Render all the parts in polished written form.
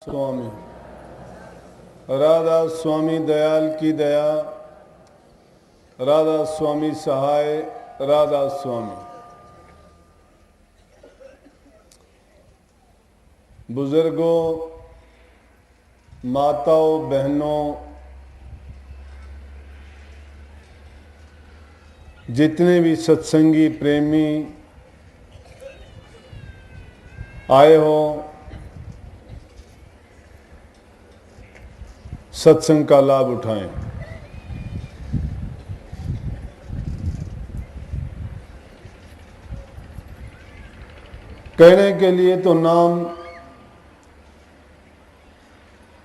स्वामी राधा स्वामी दयाल की दया, राधा स्वामी सहाय, राधा स्वामी। बुजुर्गों, माताओं, बहनों, जितने भी सत्संगी प्रेमी आए हो, सत्संग का लाभ उठाएं। कहने के लिए तो नाम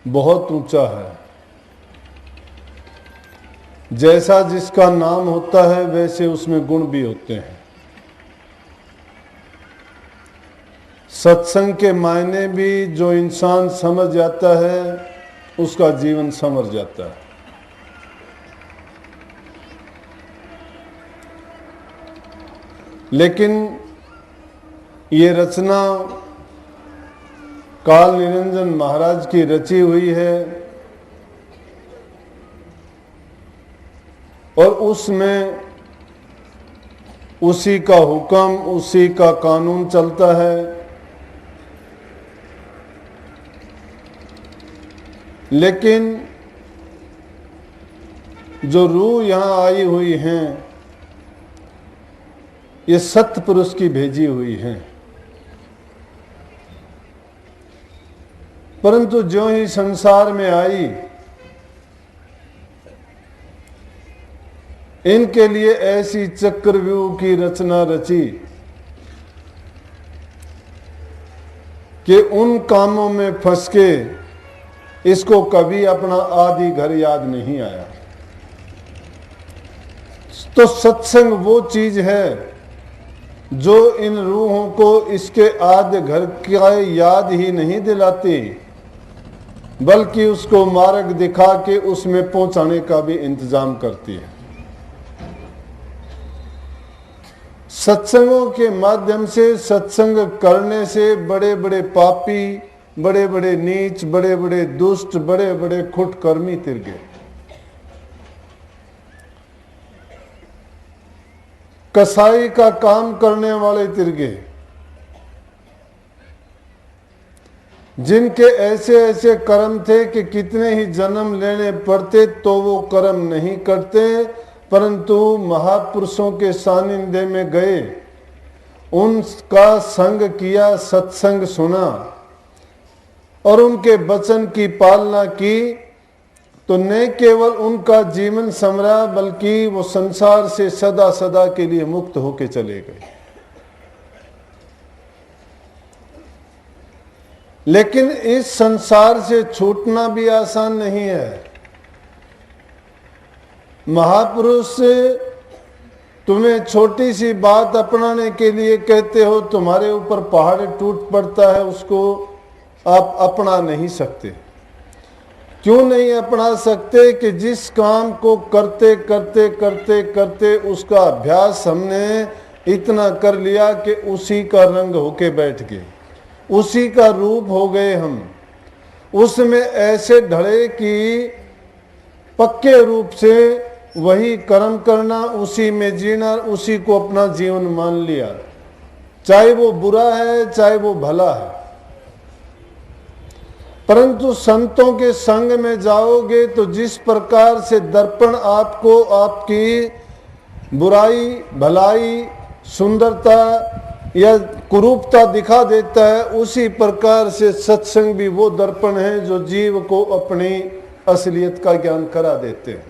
बहुत ऊंचा है। जैसा जिसका नाम होता है वैसे उसमें गुण भी होते हैं। सत्संग के मायने भी जो इंसान समझ जाता है उसका जीवन संवर जाता है। लेकिन ये रचना काल निरंजन महाराज की रची हुई है और उसमें उसी का हुक्म, उसी का कानून चलता है। लेकिन जो रूह यहां आई हुई हैं ये सत्पुरुष की भेजी हुई हैं। परंतु जो ही संसार में आई, इनके लिए ऐसी चक्रव्यूह की रचना रची कि उन कामों में फंस के इसको कभी अपना आदि घर याद नहीं आया। तो सत्संग वो चीज है जो इन रूहों को इसके आदि घर का याद ही नहीं दिलाती, बल्कि उसको मार्ग दिखा के उसमें पहुंचाने का भी इंतजाम करती है। सत्संगों के माध्यम से, सत्संग करने से बड़े बड़े पापी, बड़े बड़े नीच, बड़े बड़े दुष्ट, बड़े बड़े खुटकर्मी तिरगे, कसाई का काम करने वाले तिरगे, जिनके ऐसे ऐसे कर्म थे कि कितने ही जन्म लेने पड़ते तो वो कर्म नहीं करते, परंतु महापुरुषों के सानिध्य में गए, उनका संग किया, सत्संग सुना और उनके वचन की पालना की, तो न केवल उनका जीवन संवरा बल्कि वो संसार से सदा सदा के लिए मुक्त होके चले गए। लेकिन इस संसार से छूटना भी आसान नहीं है। महापुरुष तुम्हें छोटी सी बात अपनाने के लिए कहते हो, तुम्हारे ऊपर पहाड़ टूट पड़ता है, उसको आप अपना नहीं सकते। क्यों नहीं अपना सकते? कि जिस काम को करते करते करते करते उसका अभ्यास हमने इतना कर लिया कि उसी का रंग होके बैठ गए, उसी का रूप हो गए हम, उसमें ऐसे ढले कि पक्के रूप से वही कर्म करना, उसी में जीना, उसी को अपना जीवन मान लिया, चाहे वो बुरा है चाहे वो भला है। परंतु संतों के संग में जाओगे तो जिस प्रकार से दर्पण आपको आपकी बुराई, भलाई, सुंदरता या कुरूपता दिखा देता है, उसी प्रकार से सत्संग भी वो दर्पण है जो जीव को अपनी असलियत का ज्ञान करा देते हैं।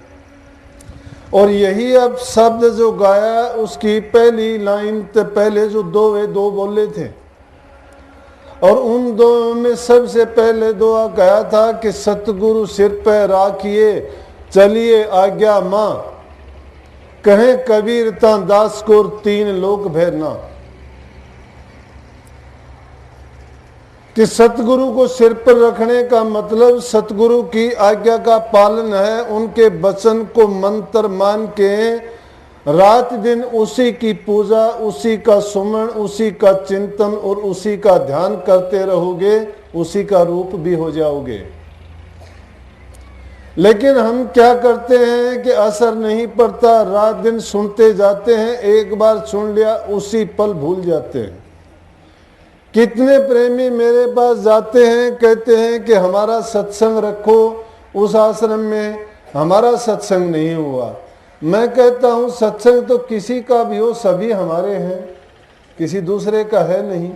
और यही अब शब्द जो गाया उसकी पहली लाइन से पहले जो दो बोले थे, और उन दो में सबसे पहले दुआ कहा था कि सतगुरु सिर पे राखिए चलिए आज्ञा मां, कहे कबीर ता दास को तीन लोक भैरना। कि सतगुरु को सिर पर रखने का मतलब सतगुरु की आज्ञा का पालन है, उनके वचन को मंत्र मान के रात दिन उसी की पूजा, उसी का सुमन, उसी का चिंतन और उसी का ध्यान करते रहोगे उसी का रूप भी हो जाओगे। लेकिन हम क्या करते हैं कि असर नहीं पड़ता, रात दिन सुनते जाते हैं, एक बार सुन लिया उसी पल भूल जाते हैं। कितने प्रेमी मेरे पास जाते हैं, कहते हैं कि हमारा सत्संग रखो, उस आश्रम में हमारा सत्संग नहीं हुआ। मैं कहता हूं सत्संग तो किसी का भी हो, सभी हमारे हैं, किसी दूसरे का है नहीं।